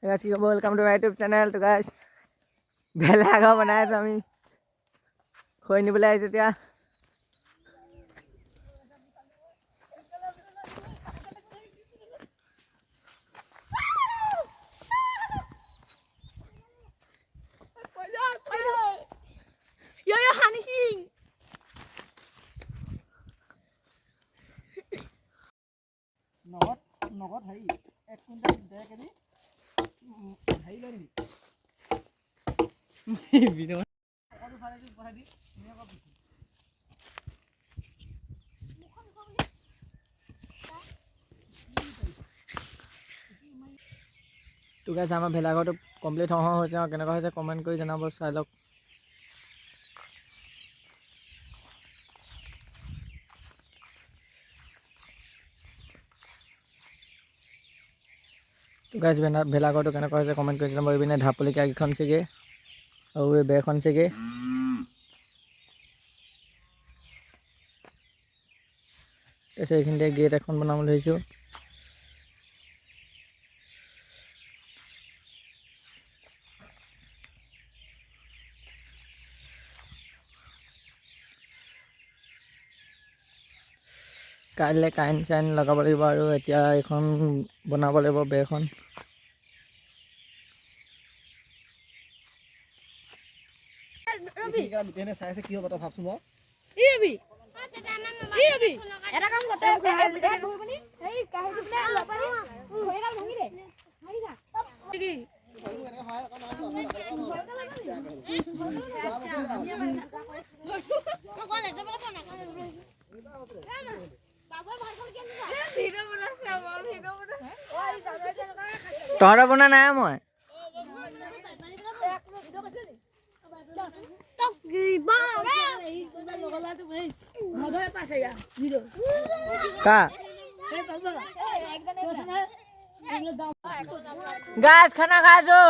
guys, welcome to my YouTube channel. To guys, ভেলাঘৰ বনাই আছো আমি খৈ নিবলৈ আহিছো এতিয়া নগদ হেৰি 1 কুইণ্টেল 1.5 কেজি হেৰি লৈ নিবি ভিডিঅ' অকল ফালে দি পঠাই দি তো গাইছ আমাৰ ভেলাঘৰটো কমপ্লিট হৈছে আৰু কেনেকুৱা হৈছে কমেণ্ট কৰি জনাব চাই লওক তো গাইছ ভেলাঘৰটো কেনেকুৱা হৈছে কমেণ্ট কৰি জনাব এইপিনে ঢাপলিকা কেইখন চেগে আৰু এই বেৰখন চেগে তাৰপিছত এইখিনিতে গেট এখন বনাব ধৰিছোঁ কাইলৈ কাৰেণ্ট চাৰেণ্ট লগাব লাগিব আৰু এতিয়া এইখন বনাব লাগিব বেৰখন চাই আছে কি হ'ব তই ভাবছো মই এটা কাম কৰতে ধৰিবনি এই কাহিটো পিনে লপাৰি ভৰিডাল ভাঙি দে মাৰি যা কি তহঁতৰ বনা নাই মই গাছ খানা খাইছো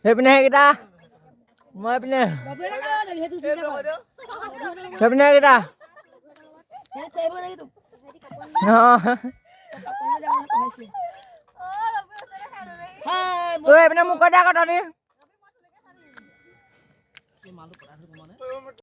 সেইপিনে সেইকেইটা মই পিনে সেইপিনে সেইকেইটা এইপিনে মোক কৈ দে আকৌ তহঁতি